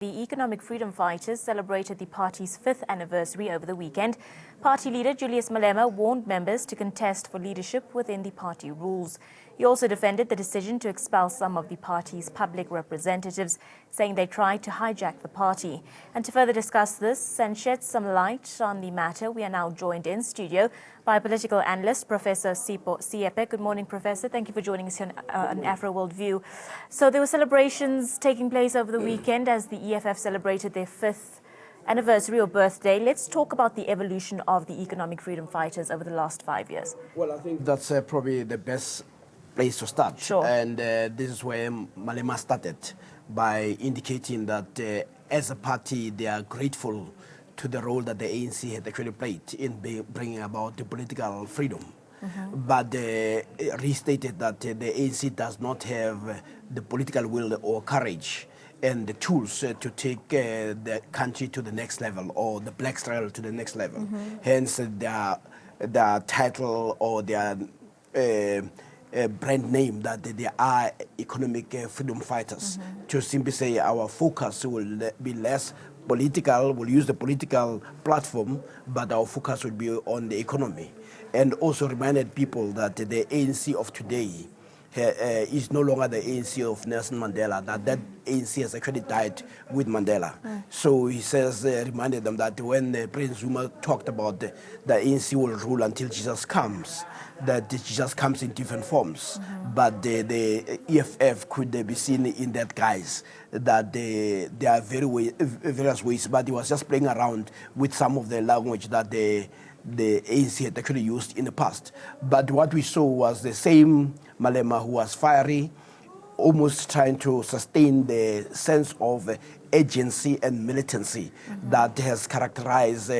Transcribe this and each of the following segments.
The economic freedom fighters celebrated the party's 5th anniversary over the weekend. Party leader Julius Malema warned members to contest for leadership within the party rules. He also defended the decision to expel some of the party's public representatives, saying they tried to hijack the party. And to further discuss this and shed some light on the matter, we are now joined in studio by political analyst Professor Sipho Seepe. Good morning, Professor. Thank you for joining us here on Afro World View. So there were celebrations taking place over the weekend as the EFF celebrated their 5th anniversary or birthday. Let's talk about the evolution of the economic freedom fighters over the last 5 years. Well, I think that's probably the best place to start. Sure. And this is where Malema started by indicating that as a party, they are grateful to the role that the ANC had actually played in bringing about the political freedom. But restated that the ANC does not have the political will or courage and the tools to take the country to the next level, or the black struggle to the next level. Hence their title or their brand name, that they are economic freedom fighters. To simply say our focus will be less political, we'll use the political platform, but our focus will be on the economy. And also reminded people that the ANC of today is no longer the ANC of Nelson Mandela, that ANC has actually died with Mandela. So he says, reminded them that when President Zuma talked about the ANC will rule until Jesus comes, that Jesus comes in different forms. But the EFF could be seen in that guise, that there are various ways, but he was just playing around with some of the language that the ANC had actually used in the past. But what we saw was the same Malema who was fiery, almost trying to sustain the sense of agency and militancy that has characterized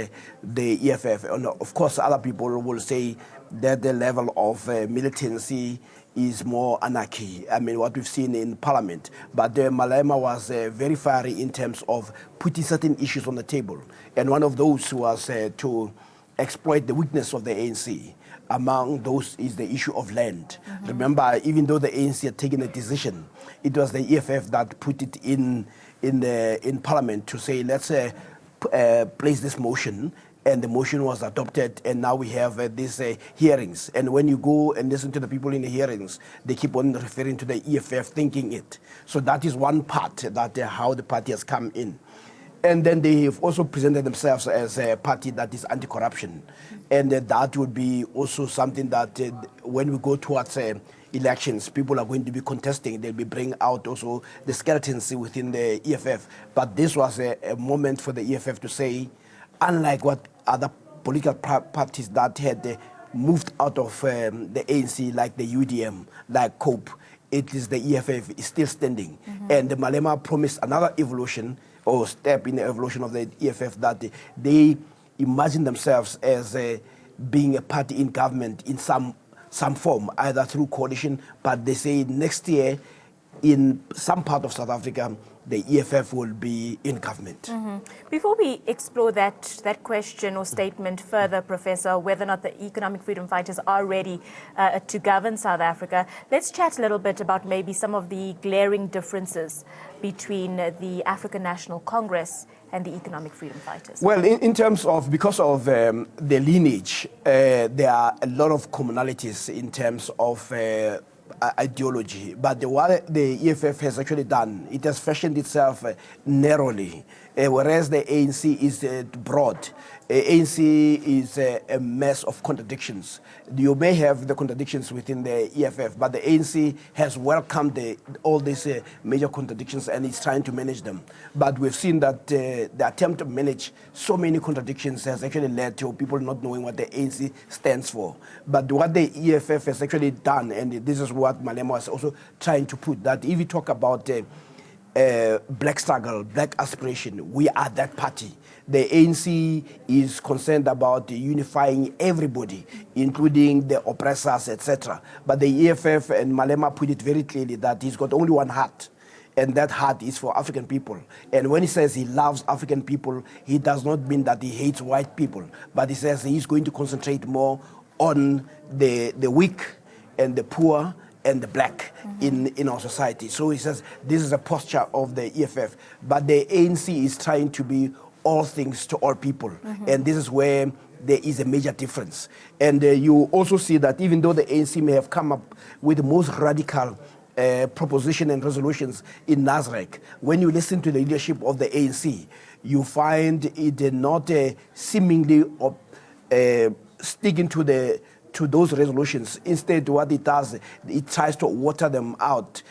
the EFF. And of course, other people will say that the level of militancy is more anarchy. I mean, what we've seen in Parliament. But Malema was very fiery in terms of putting certain issues on the table. And one of those was to exploit the weakness of the ANC. Among those is the issue of land. Remember, even though the ANC had taken a decision, it was the EFF that put it in Parliament to say, let's place this motion, and the motion was adopted, and now we have these hearings. And when you go and listen to the people in the hearings, they keep on referring to the EFF thinking it. So that is one part, that how the party has come in. And then they have also presented themselves as a party that is anti-corruption. And that would be also something that when we go towards elections, people are going to be contesting. They'll be bringing out also the skeletons within the EFF. But this was a moment for the EFF to say, unlike what other political parties that had moved out of the ANC, like the UDM, like COPE, it is the EFF is still standing. And the Malema promised another evolution or step in the evolution of the EFF, that they imagine themselves as being a party in government in some form, either through coalition, but they say next year in some part of South Africa, the EFF will be in government. Before we explore that question or statement further, Professor, whether or not the economic freedom fighters are ready to govern South Africa, let's chat a little bit about maybe some of the glaring differences between the African National Congress and the economic freedom fighters. Well, in terms of, because of the lineage, there are a lot of commonalities in terms of ideology, but what the EFF has actually done, it has fashioned itself narrowly, whereas the ANC is broad. ANC is a mess of contradictions. You may have the contradictions within the EFF, but the ANC has welcomed all these major contradictions and is trying to manage them. But we've seen that the attempt to manage so many contradictions has actually led to people not knowing what the ANC stands for. But what the EFF has actually done, and this is what Malema was also trying to put, that if you talk about black struggle, black aspiration, we are that party. The ANC is concerned about unifying everybody, including the oppressors, etc. But the EFF and Malema put it very clearly that he's got only one heart, and that heart is for African people. And when he says he loves African people, he does not mean that he hates white people, but he says he's going to concentrate more on the weak and the poor and the black in our society. So he says this is a posture of the EFF, but the ANC is trying to be all things to all people, and this is where there is a major difference. And you also see that even though the ANC may have come up with the most radical proposition and resolutions in Nasrec, when you listen to the leadership of the ANC, you find it not seemingly sticking to those resolutions. Instead, what it does, it tries to water them out,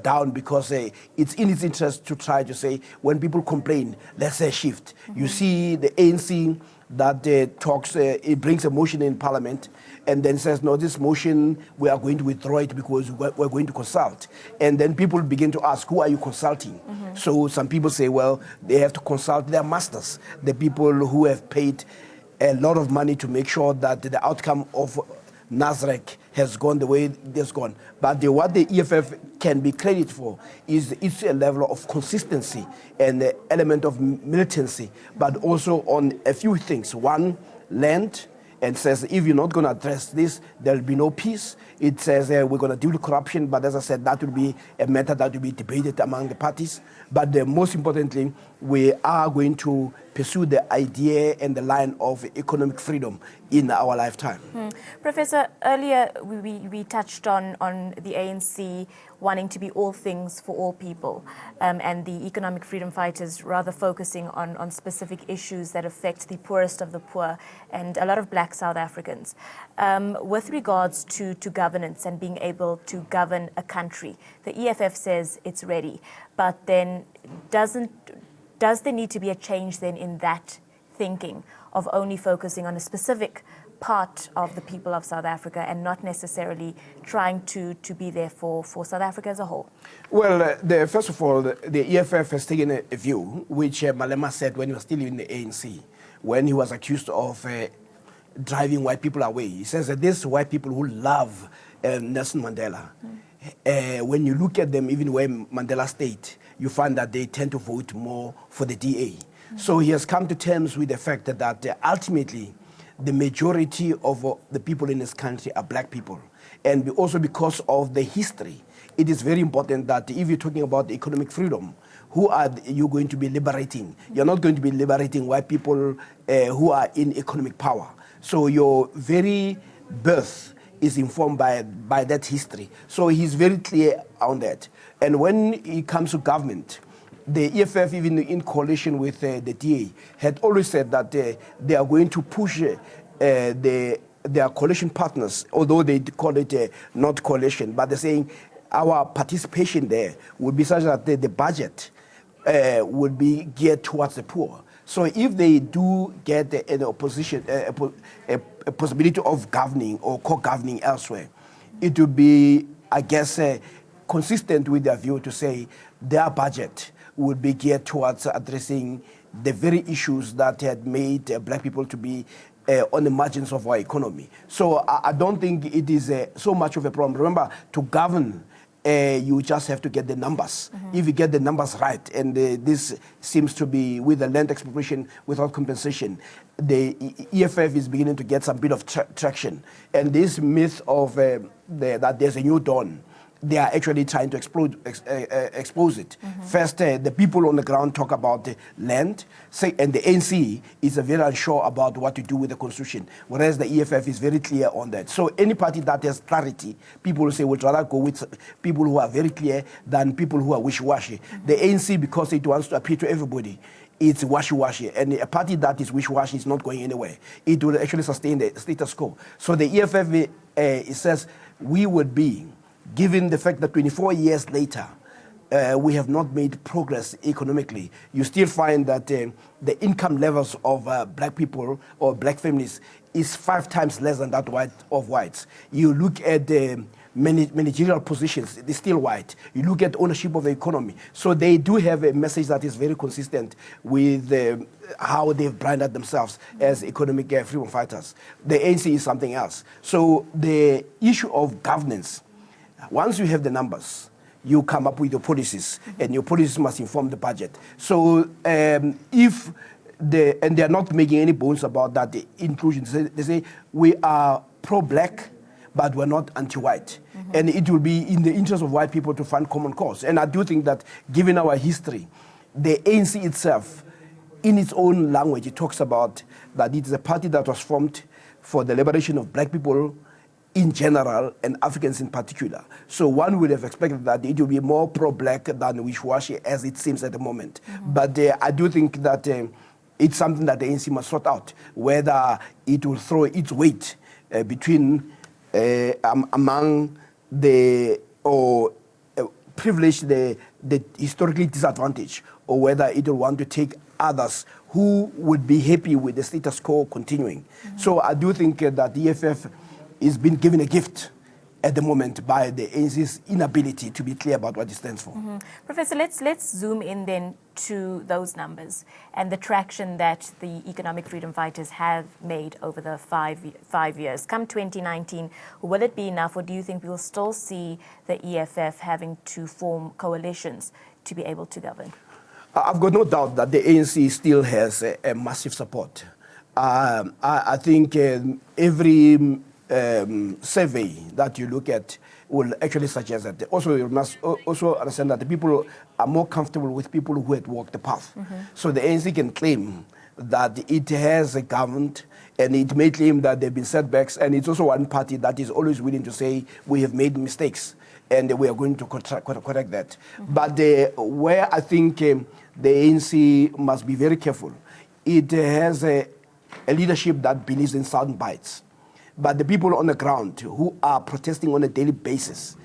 down, because it's in its interest to try to say, when people complain, let's say shift. You see the ANC that talks, it brings a motion in Parliament, and then says, no, this motion, we are going to withdraw it because we're going to consult. And then people begin to ask, who are you consulting? So some people say, well, they have to consult their masters, the people who have paid a lot of money to make sure that the outcome of Nasrec has gone the way it has gone. But what the EFF can be credited for is it's a level of consistency and the element of militancy, but also on a few things. One, land, and says if you're not going to address this, there'll be no peace. It says we're going to deal with corruption, but as I said, that will be a matter that will be debated among the parties. But most importantly, we are going to pursue the idea and the line of economic freedom in our lifetime. Professor, earlier we touched on the ANC wanting to be all things for all people, and the economic freedom fighters rather focusing on specific issues that affect the poorest of the poor and a lot of black South Africans. With regards to governance and being able to govern a country, the EFF says it's ready, but then does there need to be a change then in that thinking of only focusing on a specific part of the people of South Africa and not necessarily trying to be there for South Africa as a whole? Well, first of all, the EFF has taken a view, which Malema said when he was still in the ANC, when he was accused of driving white people away. He says that these white people who love Nelson Mandela, when you look at them, even where Mandela stayed, you find that they tend to vote more for the DA. So he has come to terms with the fact that ultimately the majority of the people in this country are black people. And also because of the history, it is very important that if you're talking about economic freedom, who are you going to be liberating? You're not going to be liberating white people who are in economic power. So your very birth is informed by that history. So he's very clear on that. And when it comes to government, the EFF, even in coalition with the DA, had always said that they are going to push their coalition partners, although they call it not coalition, but they're saying our participation there would be such that the budget would be geared towards the poor. So if they do get an opposition, a possibility of governing or co-governing elsewhere, it would be, I guess, consistent with their view to say their budget would be geared towards addressing the very issues that had made black people to be on the margins of our economy. So I don't think it is so much of a problem. Remember, to govern, you just have to get the numbers. If you get the numbers right, and this seems to be with the land expropriation without compensation, the EFF is beginning to get some bit of traction. And this myth of that there's a new dawn, they are actually trying to expose it. First, the people on the ground talk about land, and the ANC is very unsure about what to do with the constitution, whereas the EFF is very clear on that. So any party that has clarity, people will say, we'll rather go with people who are very clear than people who are wishy-washy. The ANC, because it wants to appeal to everybody, it's wishy-washy, and a party that is wishy-washy is not going anywhere. It will actually sustain the status quo. So the EFF, it says, we would be, given the fact that 24 years later, we have not made progress economically, you still find that the income levels of black people or black families is 5 times less than that of whites. You look at the managerial positions, they're still white. You look at ownership of the economy. So they do have a message that is very consistent with how they've branded themselves as economic freedom fighters. The ANC is something else. So the issue of governance, once you have the numbers, you come up with your policies, and your policies must inform the budget. So and they're not making any bones about that, the inclusion. They say we are pro-black, but we're not anti-white. And it will be in the interest of white people to find common cause. And I do think that, given our history, the ANC itself, in its own language, it talks about that it is a party that was formed for the liberation of black people in general and Africans in particular. So one would have expected that it would be more pro-black than wishy-washy as it seems at the moment. But I do think that it's something that the ANC must sort out, whether it will throw its weight between among the privilege, the historically disadvantaged, or whether it will want to take others who would be happy with the status quo continuing. So I do think that the EFF is being given a gift at the moment by the ANC's inability to be clear about what it stands for. Professor, let's zoom in then to those numbers and the traction that the economic freedom fighters have made over the five years. Come 2019, will it be enough, or do you think we'll still see the EFF having to form coalitions to be able to govern? I've got no doubt that the ANC still has a massive support. I think every survey that you look at will actually suggest that. Also, you must also understand that the people are more comfortable with people who had walked the path. So the ANC can claim that it has a government, and it may claim that there have been setbacks, and it's also one party that is always willing to say, we have made mistakes, and we are going to correct that. But where I think the ANC must be very careful, it has a leadership that believes in sound bites. But the people on the ground who are protesting on a daily basis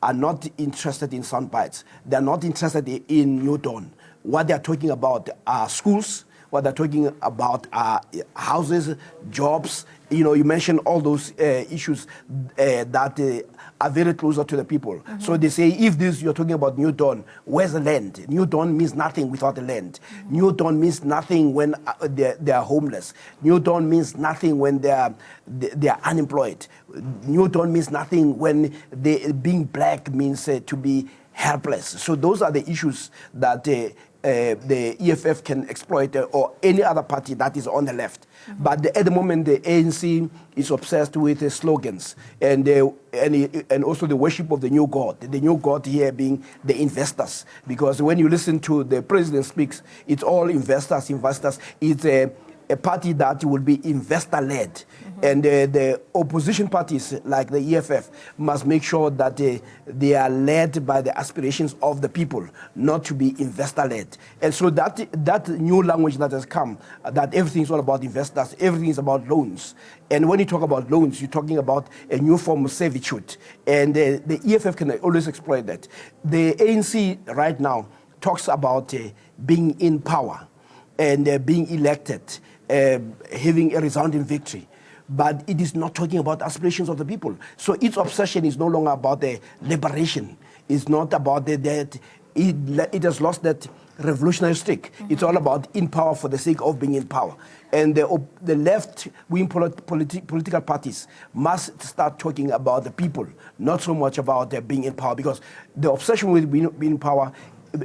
are not interested in sound bites. They're not interested in New Dawn. What they're talking about are schools, what they're talking about are houses, jobs. You know, you mentioned all those issues that are very closer to the people. So they say, if you're talking about New Dawn, where's the land? New Dawn means nothing without the land. New Dawn means nothing when they are homeless. New Dawn means nothing when they are unemployed. New Dawn means nothing when being black means to be helpless. So those are the issues that the EFF can exploit, or any other party that is on the left. But at the moment, the ANC is obsessed with slogans and also the worship of the new God. The new God here being the investors. Because when you listen to the president speaks, it's all investors. It's a party that will be investor-led. And the opposition parties, like the EFF, must make sure that they are led by the aspirations of the people, not to be investor-led. And so that new language that has come, that everything is all about investors, everything is about loans. And when you talk about loans, you're talking about a new form of servitude. And the EFF can always exploit that. The ANC right now talks about being in power and being elected, having a resounding victory. But it is not talking about aspirations of the people. So its obsession is no longer about the liberation. It's not about that. It has lost that revolutionary streak. It's all about in power for the sake of being in power. And the left-wing political parties must start talking about the people, not so much about being in power, because the obsession with being in power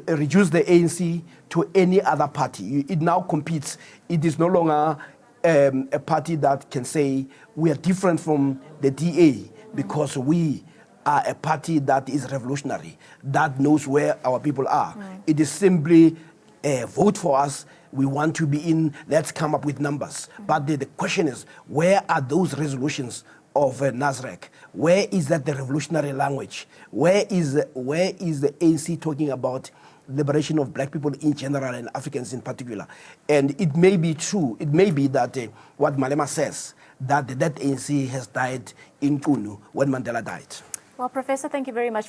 reduce the ANC to any other party. It now competes. It is no longer a party that can say we are different from the DA because we are a party that is revolutionary, that knows where our people are. It is simply vote for us. We want to be in. Let's come up with numbers. But the question is, where are those resolutions of Nasrec? Where is that the revolutionary language? Where is the ANC talking about liberation of black people in general and Africans in particular? And it may be true, it may be that what Malema says, that ANC has died in Kunu when Mandela died. Well, Professor, thank you very much.